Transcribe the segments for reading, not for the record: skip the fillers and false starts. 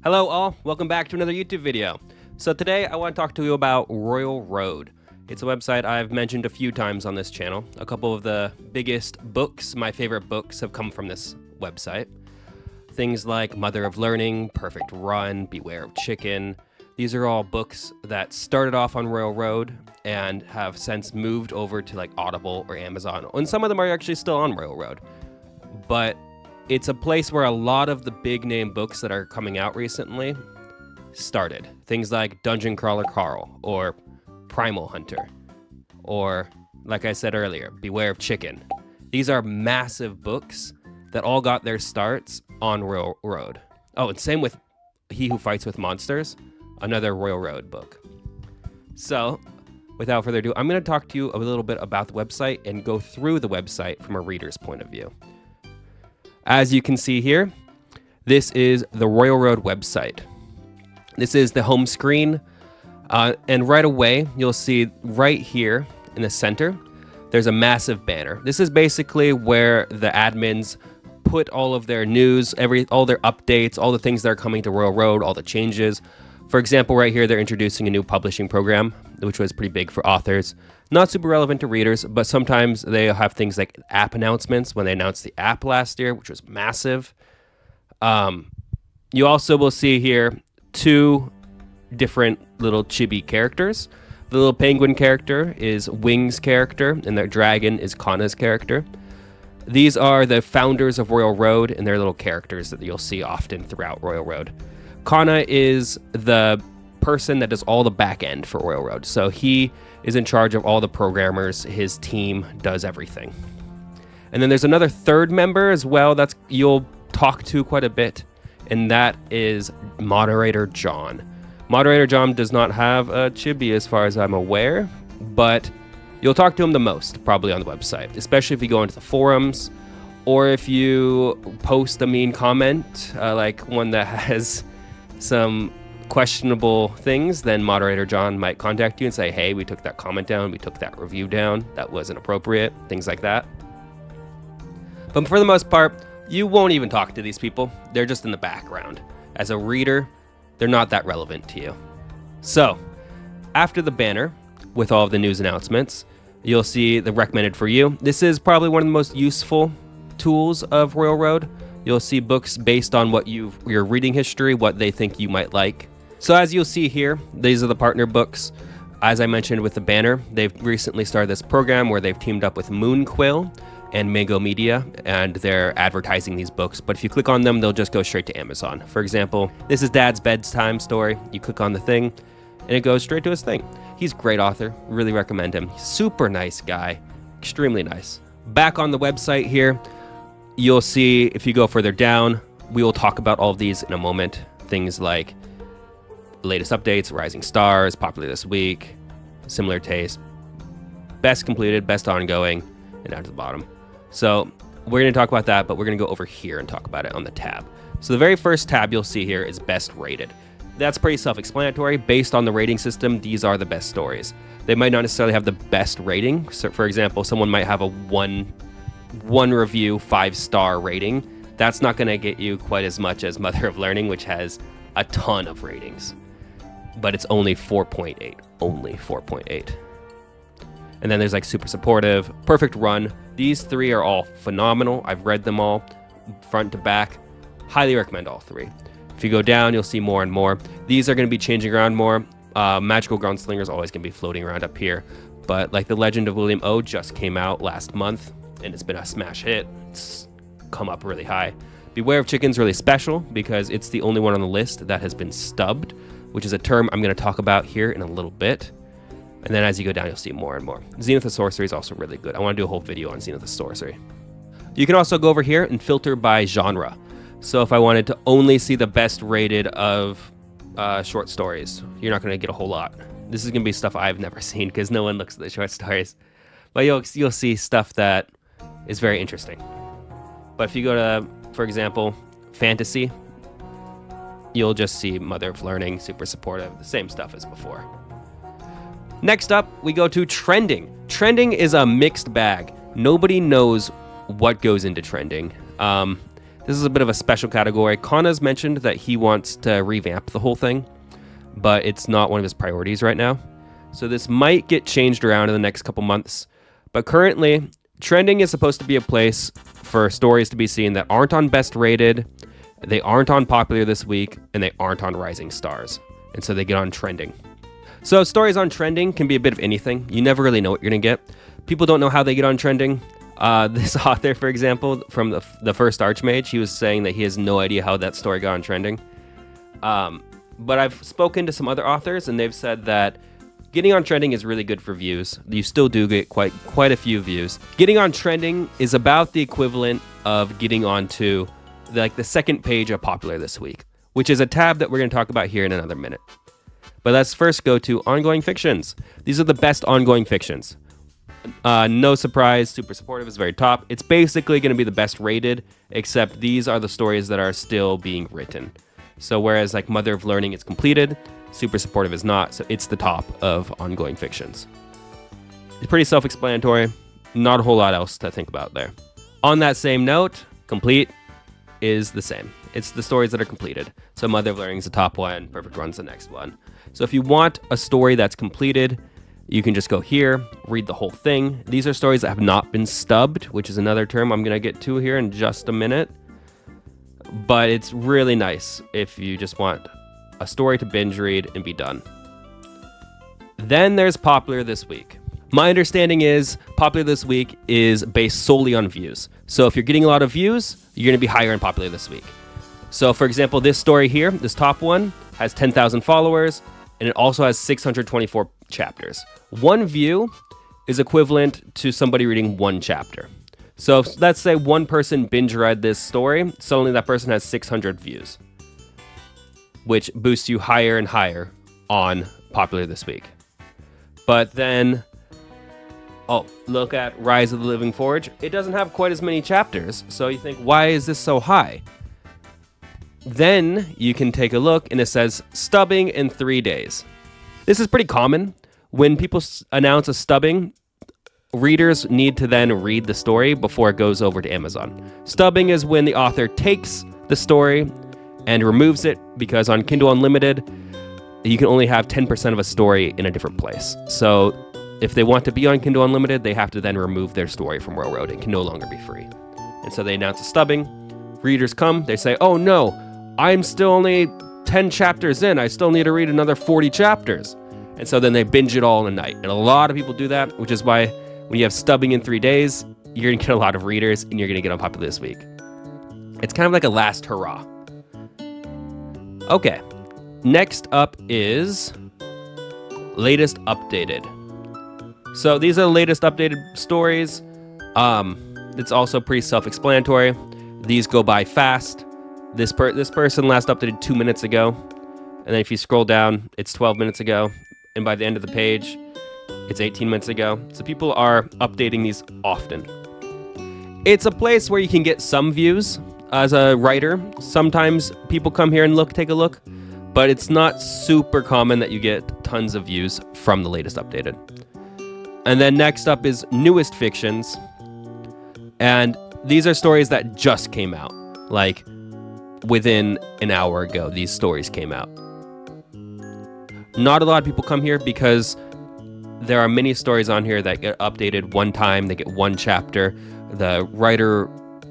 Hello all, welcome back to another YouTube video. So today I want to talk to you about Royal Road. It's a website I've mentioned a few times on this channel. A couple of the biggest books, my favorite books, have come from this website. Things like Mother of Learning, Perfect Run, Beware of Chicken. These are all books that started off on Royal Road and have since moved over to like Audible or Amazon. And some of them are actually still on Royal Road. But it's a place where a lot of the big name books that are coming out recently started. Things like Dungeon Crawler Carl or Primal Hunter or, like I said earlier, Beware of Chicken. These are massive books that all got their starts on Royal Road. Oh, and same with He Who Fights with Monsters, another Royal Road book. So, without further ado, I'm going to talk to you a little bit about the website and go through the website from a reader's point of view. As you can see here, this is the Royal Road website. This is the home screen, and right away, you'll see right here in the center, there's a massive banner. This is basically where the admins put all of their news, all their updates, all the things that are coming to Royal Road, all the changes. For example, right here, they're introducing a new publishing program, which was pretty big for authors. Not super relevant to readers, but sometimes they have things like app announcements when they announced the app last year, which was massive. You also will see here two different little chibi characters. The little penguin character is Wing's character, and the dragon is Kanna's character. These are the founders of Royal Road, and they're little characters that you'll see often throughout Royal Road. Kanna is the person that does all the back end for Royal Road. So he is in charge of all the programmers. His team does everything. And then there's another third member as well that's you'll talk to quite a bit, and that is Moderator John. Moderator John does not have a chibi as far as I'm aware, but you'll talk to him the most probably on the website, especially if you go into the forums or if you post a mean comment, like one that has some questionable things, then Moderator John might contact you and say, hey, we took that comment down, we took that review down, that wasn't appropriate, things like that. But for the most part, you won't even talk to these people. They're just in the background. As a reader, they're not that relevant to you. So, after the banner, with all of the news announcements, you'll see the recommended for you. This is probably one of the most useful tools of Royal Road. You'll see books based on what your reading history, what they think you might like. So as you'll see here, these are the partner books. As I mentioned with the banner, they've recently started this program where they've teamed up with Moonquill and Mango Media, and they're advertising these books. But if you click on them, they'll just go straight to Amazon. For example, this is Dad's bedtime story. You click on the thing, and it goes straight to his thing. He's a great author. Really recommend him. Super nice guy. Extremely nice. Back on the website here, you'll see, if you go further down, we will talk about all of these in a moment. Things like latest updates, rising stars, popular this week, similar taste, best completed, best ongoing, and down to the bottom. So we're going to talk about that, but we're going to go over here and talk about it on the tab. So the very first tab you'll see here is best rated. That's pretty self-explanatory. Based on the rating system, these are the best stories. They might not necessarily have the best rating. So for example, someone might have a one review 5-star rating. That's not going to get you quite as much as Mother of Learning, which has a ton of ratings, but it's only 4.8. Only 4.8. And then there's like Super Supportive, Perfect Run. These three are all phenomenal. I've read them all front to back. Highly recommend all three. If you go down, you'll see more and more. These are going to be changing around more. Magical Gunslinger is always going to be floating around up here, but like The Legend of William O just came out last month, and it's been a smash hit. It's come up really high. Beware of Chicken's really special because it's the only one on the list that has been stubbed, which is a term I'm going to talk about here in a little bit. And then as you go down, you'll see more and more. Zenith of Sorcery is also really good. I want to do a whole video on Zenith of Sorcery. You can also go over here and filter by genre. So if I wanted to only see the best rated of short stories, you're not going to get a whole lot. This is going to be stuff I've never seen because no one looks at the short stories. But you'll see stuff that is very interesting. But if you go to, for example, fantasy, you'll just see Mother of Learning, Super Supportive, the same stuff as before. Next up, we go to trending. Trending is a mixed bag. Nobody knows what goes into trending. This is a bit of a special category. Kana's mentioned that he wants to revamp the whole thing, but it's not one of his priorities right now. So this might get changed around in the next couple months. But currently, trending is supposed to be a place for stories to be seen that aren't on best rated, they aren't on popular this week, and they aren't on rising stars. And so they get on trending. So stories on trending can be a bit of anything. You never really know what you're going to get. People don't know how they get on trending. This author, for example, from the first Archmage, he was saying that he has no idea how that story got on trending. But I've spoken to some other authors, and they've said that getting on trending is really good for views. You still do get quite a few views. Getting on trending is about the equivalent of getting onto the second page of Popular this week, which is a tab that we're going to talk about here in another minute. But let's first go to ongoing fictions. These are the best ongoing fictions. No surprise, Super Supportive is very top. It's basically going to be the best rated, except these are the stories that are still being written. So whereas like Mother of Learning is completed, Super Supportive is not, so it's the top of ongoing fictions. It's pretty self-explanatory, not a whole lot else to think about there. On that same note, complete is the same. It's the stories that are completed. So Mother of Learning is the top one, Perfect Run's the next one. So if you want a story that's completed, you can just go here, read the whole thing. These are stories that have not been stubbed, which is another term I'm going to get to here in just a minute. But it's really nice if you just want a story to binge read and be done. Then there's Popular this week. My understanding is Popular this week is based solely on views. So if you're getting a lot of views, you're going to be higher in Popular this week. So for example, this story here, this top one, has 10,000 followers, and it also has 624 chapters. One view is equivalent to somebody reading one chapter. So if, let's say one person binge read this story, suddenly that person has 600 views, which boosts you higher and higher on Popular this week. But then, look at Rise of the Living Forge. It doesn't have quite as many chapters, so you think, why is this so high? Then you can take a look, and it says stubbing in 3 days. This is pretty common. When people announce a stubbing, readers need to then read the story before it goes over to Amazon. Stubbing is when the author takes the story and removes it, because on Kindle Unlimited, you can only have 10% of a story in a different place. So if they want to be on Kindle Unlimited, they have to then remove their story from Railroad. It can no longer be free. And so they announce a stubbing. Readers come, they say, oh no, I'm still only 10 chapters in. I still need to read another 40 chapters. And so then they binge it all in a night. And a lot of people do that, which is why when you have stubbing in 3 days, you're going to get a lot of readers and you're going to get on Popular this week. It's kind of like a last hurrah. Okay, next up is latest updated. So these are the latest updated stories. It's also pretty self-explanatory. These go by fast. This person last updated 2 minutes ago. And then if you scroll down, it's 12 minutes ago. And by the end of the page, it's 18 minutes ago. So people are updating these often. It's a place where you can get some views as a writer. Sometimes people come here and take a look. But it's not super common that you get tons of views from the latest updated. And then next up is newest fictions. And these are stories that just came out. Like within an hour ago, these stories came out. Not a lot of people come here because there are many stories on here that get updated one time. They get one chapter. The writer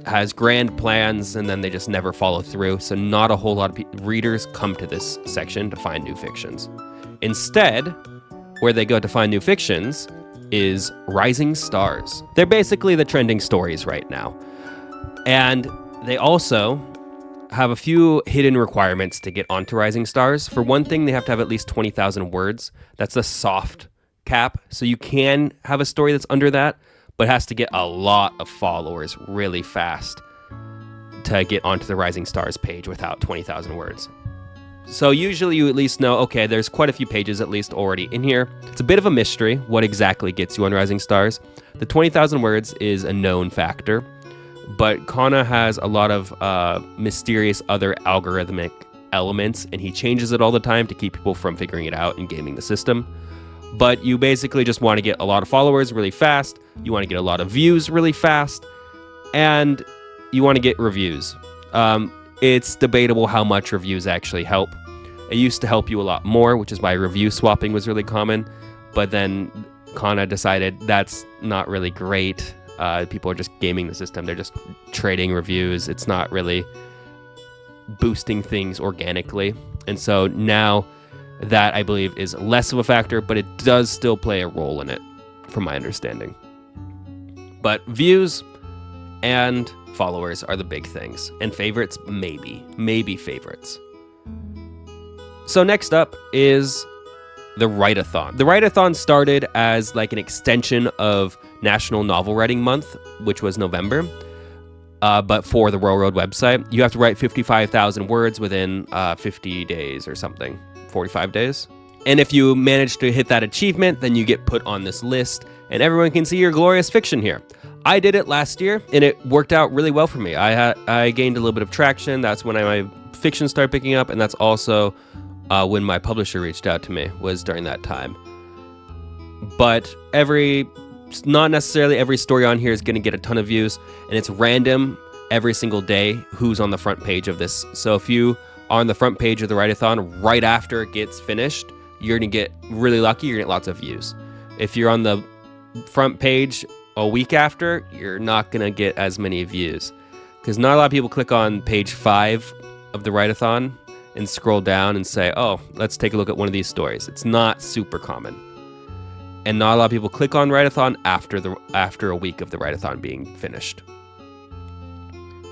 has grand plans and then they just never follow through. So not a whole lot of readers come to this section to find new fictions. Instead, where they go to find new fictions is Rising Stars. They're basically the trending stories right now. And they also have a few hidden requirements to get onto Rising Stars. For one thing, they have to have at least 20,000 words. That's a soft cap. So you can have a story that's under that, but it has to get a lot of followers really fast to get onto the Rising Stars page without 20,000 words. So usually you at least know, okay, there's quite a few pages at least already in here. It's a bit of a mystery what exactly gets you on Rising Stars. The 20,000 words is a known factor, but Kana has a lot of mysterious other algorithmic elements, and he changes it all the time to keep people from figuring it out and gaming the system. But you basically just want to get a lot of followers really fast, you want to get a lot of views really fast, and you want to get reviews. It's debatable how much reviews actually help. It used to help you a lot more, which is why review swapping was really common. But then Kana decided that's not really great. People are just gaming the system. They're just trading reviews. It's not really boosting things organically. And so now that, I believe, is less of a factor, but it does still play a role in it, from my understanding. But views and followers are the big things. And favorites, maybe favorites. So next up is the Writathon. The Writathon started as like an extension of National Novel Writing Month, which was November. But for the Railroad website, you have to write 55,000 words within 50 days or something, 45 days. And if you manage to hit that achievement, then you get put on this list and everyone can see your glorious fiction here. I did it last year and it worked out really well for me. I gained a little bit of traction. That's when my fiction started picking up, and that's also when my publisher reached out to me, was during that time. But not necessarily every story on here is going to get a ton of views, and it's random every single day who's on the front page of this. So if you are on the front page of the Writathon right after it gets finished, you're going to get really lucky, you're going to get lots of views. If you're on the front page a week after, you're not going to get as many views, because not a lot of people click on page 5 of the Writathon and scroll down and say, oh, let's take a look at one of these stories. It's not super common. And not a lot of people click on Writathon after a week of the Writathon being finished.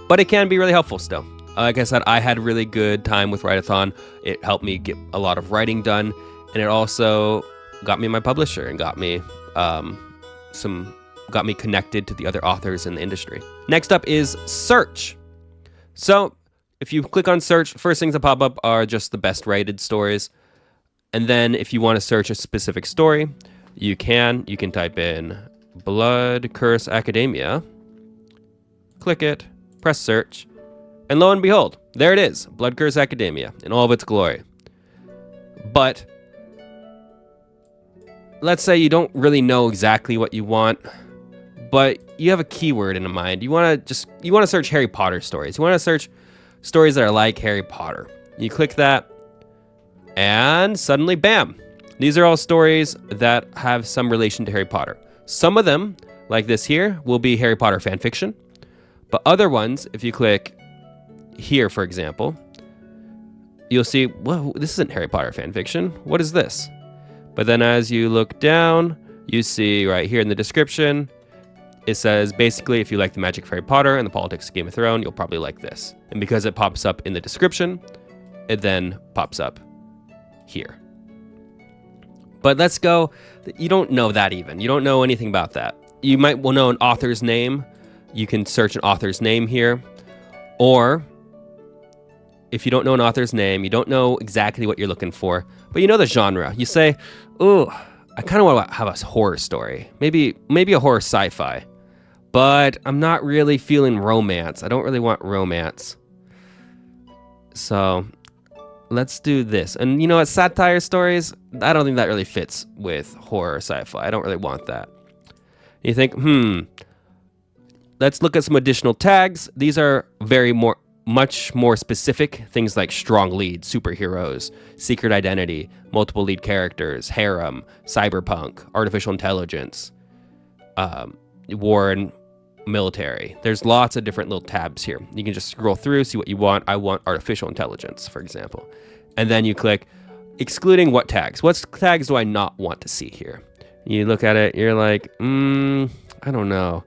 But it can be really helpful still. Like I said, I had a really good time with Writathon. It helped me get a lot of writing done, and it also got me my publisher and got me connected to the other authors in the industry. Next up is search. So if you click on search, first things that pop up are just the best rated stories. And then if you want to search a specific story, you can type in Blood Curse Academia, click it, press search, and lo and behold, there it is, Blood Curse Academia in all of its glory. But let's say you don't really know exactly what you want, but you have a keyword in mind. You want to search Harry Potter stories. You want to search stories that are like Harry Potter. You click that, and suddenly, bam! These are all stories that have some relation to Harry Potter. Some of them, like this here, will be Harry Potter fanfiction. But other ones, if you click here, for example, you'll see, whoa, this isn't Harry Potter fanfiction. What is this? But then as you look down, you see right here in the description, it says, basically, if you like the magic of Harry Potter and the politics of Game of Thrones, you'll probably like this. And because it pops up in the description, it then pops up here. But let's go, you don't know that even. You don't know anything about that. You might well know an author's name. You can search an author's name here. Or if you don't know an author's name, you don't know exactly what you're looking for, but you know the genre. You say, ooh, I kind of want to have a horror story. Maybe a horror sci-fi. But I'm not really feeling romance. I don't really want romance. So let's do this. And you know what, satire stories, I don't think that really fits with horror or sci-fi. I don't really want that. You think, let's look at some additional tags. These are much more specific. Things like strong lead, superheroes, secret identity, multiple lead characters, harem, cyberpunk, artificial intelligence, war and military. There's lots of different little tabs here. You can just scroll through, see what you want. I want artificial intelligence, for example. And then you click excluding what tags. What tags do I not want to see here? You look at it, you're like, I don't know.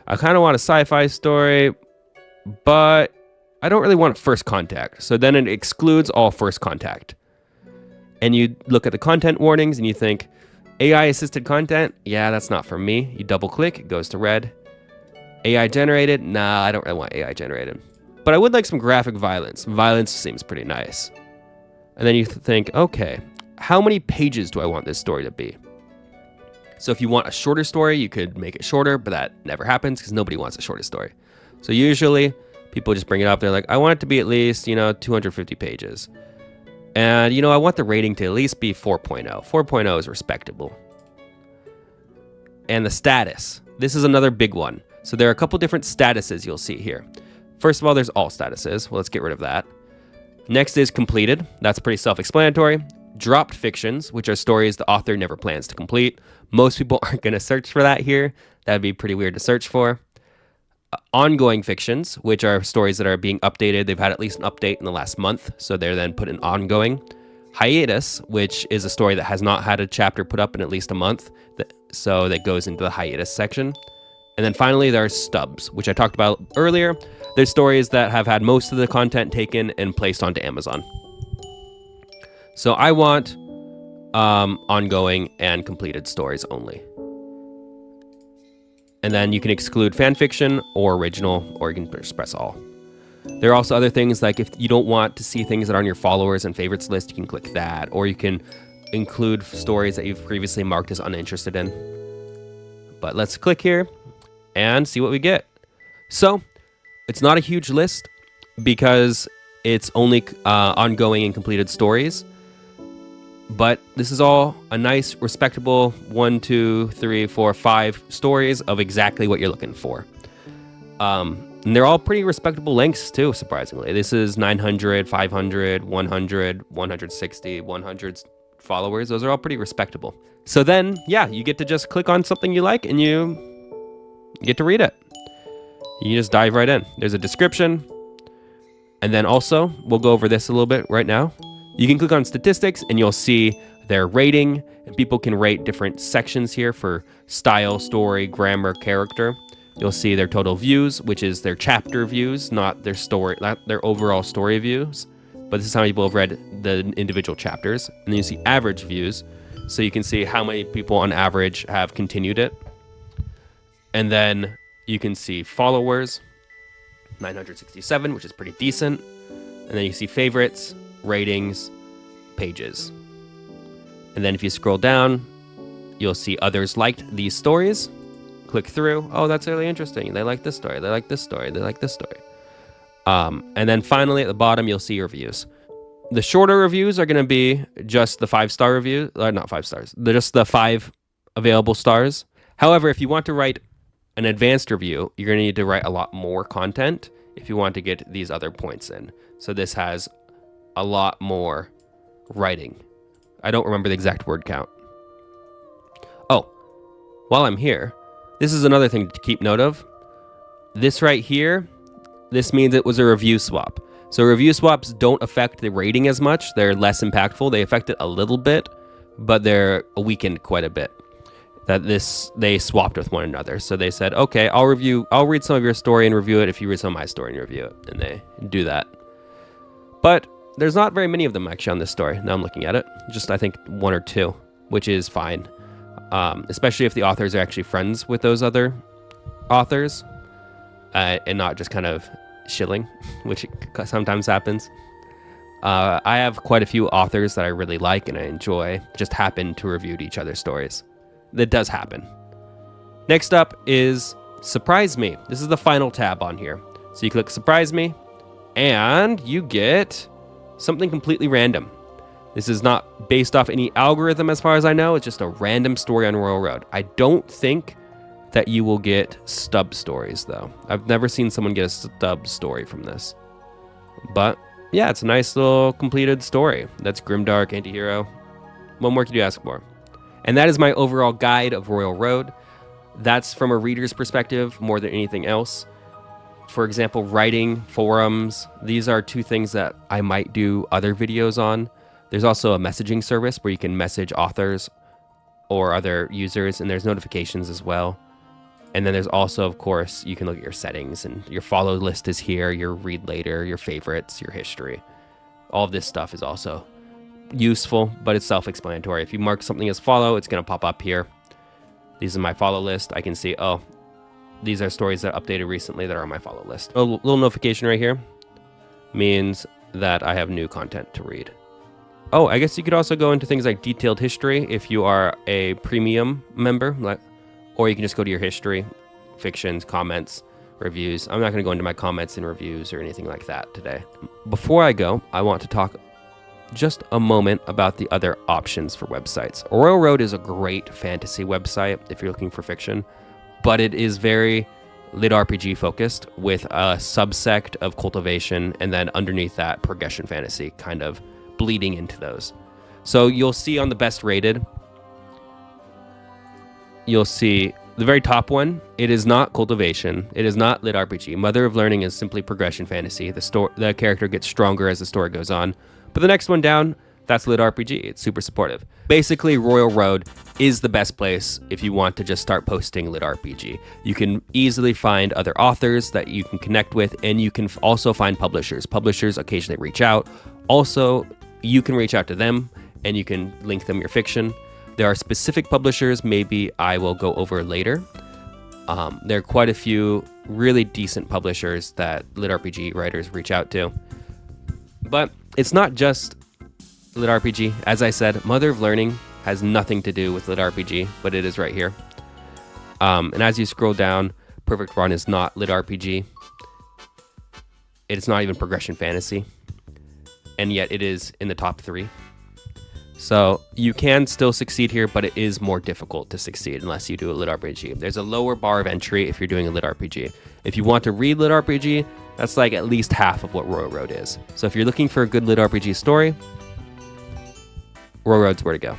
I kind of want a sci-fi story, but I don't really want a first contact. So then it excludes all first contact. And you look at the content warnings and you think, AI assisted content? Yeah, that's not for me. You double click, it goes to red. AI generated? Nah, I don't really want AI generated. But I would like some graphic violence. Violence seems pretty nice. And then you think, okay, how many pages do I want this story to be? So if you want a shorter story, you could make it shorter, but that never happens because nobody wants a shorter story. So usually people just bring it up. They're like, I want it to be at least, 250 pages. And, I want the rating to at least be 4.0. 4.0 is respectable. And the status. This is another big one. So there are a couple different statuses you'll see here. First of all, there's all statuses. Well, let's get rid of that. Next is completed. That's pretty self-explanatory. Dropped fictions, which are stories the author never plans to complete. Most people aren't going to search for that here. That'd be pretty weird to search for. Ongoing fictions, which are stories that are being updated. They've had at least an update in the last month, so they're then put in ongoing. Hiatus, which is a story that has not had a chapter put up in at least a month, so that goes into the hiatus section. And then finally, there are stubs, which I talked about earlier. They're stories that have had most of the content taken and placed onto Amazon. So I want ongoing and completed stories only. And then you can exclude fan fiction or original, or you can express all. There are also other things, like if you don't want to see things that are on your followers and favorites list, you can click that, or you can include stories that you've previously marked as uninterested in. But let's click here and see what we get. So it's not a huge list because it's only ongoing and completed stories. But this is all a nice, respectable 1, 2, 3, 4, 5 stories of exactly what you're looking for. And they're all pretty respectable lengths too, surprisingly. This is 900, 500, 100, 160, 100 followers. Those are all pretty respectable. So then, yeah, you get to just click on something you like and you get to read it. You just dive right in. There's a description. And then also, we'll go over this a little bit right now. You can click on statistics and you'll see their rating. And people can rate different sections here for style, story, grammar, character. You'll see their total views, which is their chapter views, not their story, not their overall story views. But this is how many people have read the individual chapters. And then you see average views. So you can see how many people on average have continued it. And then you can see followers, 967, which is pretty decent. And then you see favorites, ratings, pages. And then if you scroll down, you'll see others liked these stories. Click through. Oh, that's really interesting. They like this story. They like this story. They like this story. And then finally at the bottom, you'll see reviews. The shorter reviews are going to be just the 5-star review. Not 5 stars. They're just the 5 available stars. However, if you want to write an advanced review, you're going to need to write a lot more content if you want to get these other points in. So this has a lot more writing. I don't remember the exact word count. Oh, while I'm here, this is another thing to keep note of. This right here, this means it was a review swap. So review swaps don't affect the rating as much. They're less impactful. They affect it a little bit, but they're weakened quite a bit. They swapped with one another. So they said, okay, I'll read some of your story and review it if you read some of my story and review it. And they do that. But there's not very many of them actually on this story. Now I'm looking at it. Just, I think, 1 or 2, which is fine. Especially if the authors are actually friends with those other authors and not just kind of shilling, which sometimes happens. I have quite a few authors that I really like and I enjoy, just happen to review each other's stories. That does happen. Next up is Surprise Me. This is the final tab on here. So you click Surprise Me, and you get something completely random. This is not based off any algorithm as far as I know. It's just a random story on Royal Road. I don't think that you will get stub stories, though. I've never seen someone get a stub story from this. But yeah, it's a nice little completed story. That's grimdark, antihero. What more could you ask for? And that is my overall guide of Royal Road. That's from a reader's perspective more than anything else. For example, writing, forums, these are 2 things that I might do other videos on. There's also a messaging service where you can message authors or other users, and there's notifications as well. And then there's also, of course, you can look at your settings, and your follow list is here, your read later, your favorites, your history. All of this stuff is also useful, but it's self-explanatory. If you mark something as follow, it's going to pop up here. These are my follow list. I can see, oh, these are stories that updated recently that are on my follow list. A little notification right here means that I have new content to read. Oh, I guess you could also go into things like detailed history if you are a premium member, or you can just go to your history, fictions, comments, reviews. I'm not going to go into my comments and reviews or anything like that today. Before I go, I want to talk just a moment about the other options for websites. Royal Road is a great fantasy website if you're looking for fiction, but it is very LitRPG focused with a subsect of cultivation, and then underneath that, progression fantasy, kind of bleeding into those. So you'll see on the best rated, you'll see the very top one. It is not cultivation. It is not LitRPG. Mother of Learning is simply progression fantasy. The character gets stronger as the story goes on. But the next one down, that's LitRPG. It's super supportive. Basically, Royal Road is the best place if you want to just start posting LitRPG. You can easily find other authors that you can connect with, and you can also find publishers. Publishers occasionally reach out. Also, you can reach out to them, and you can link them your fiction. There are specific publishers maybe I will go over later. There are quite a few really decent publishers that LitRPG writers reach out to. But it's not just LitRPG. As I said, Mother of Learning has nothing to do with LitRPG, but it is right here. And as you scroll down, Perfect Run is not LitRPG. It's not even progression fantasy. And yet it is in the top 3. So you can still succeed here, but it is more difficult to succeed unless you do a LitRPG. There's a lower bar of entry if you're doing a LitRPG. If you want to read LitRPG, that's like at least half of what Royal Road is. So if you're looking for a good LitRPG story, Royal Road's where to go.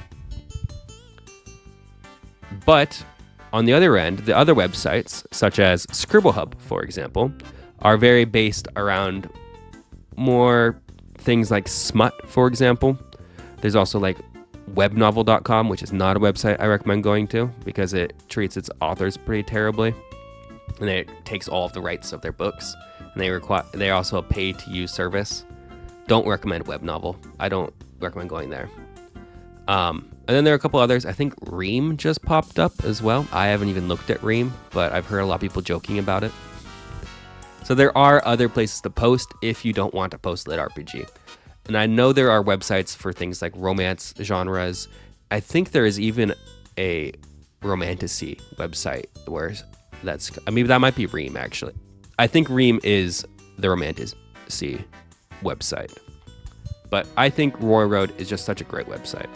But on the other end, the other websites, such as Scribble Hub, for example, are very based around more things like smut, for example. There's also like webnovel.com, which is not a website I recommend going to because it treats its authors pretty terribly. And it takes all of the rights of their books. And they're also a pay-to-use service. Don't recommend Webnovel. I don't recommend going there. And then there are a couple others. I think Ream just popped up as well. I haven't even looked at Ream, but I've heard a lot of people joking about it. So there are other places to post if you don't want to post LitRPG. And I know there are websites for things like romance genres. I think there is even a romantasy website where maybe that might be Ream, actually. I think Ream is the romantasy website. But I think Royal Road is just such a great website.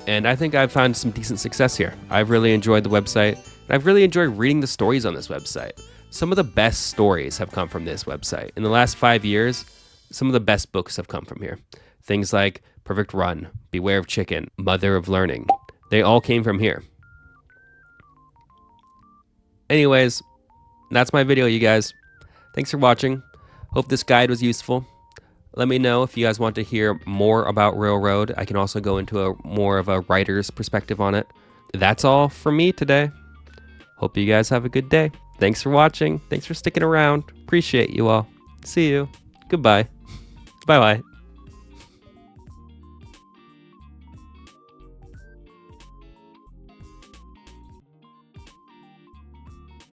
And I think I've found some decent success here. I've really enjoyed the website. And I've really enjoyed reading the stories on this website. Some of the best stories have come from this website. In the last 5 years, some of the best books have come from here. Things like Perfect Run, Beware of Chicken, Mother of Learning. They all came from here. Anyways, that's my video, you guys. Thanks for watching. Hope this guide was useful. Let me know if you guys want to hear more about Royal Road. I can also go into more of a writer's perspective on it. That's all from me today. Hope you guys have a good day. Thanks for watching. Thanks for sticking around. Appreciate you all. See you. Goodbye. Bye-bye.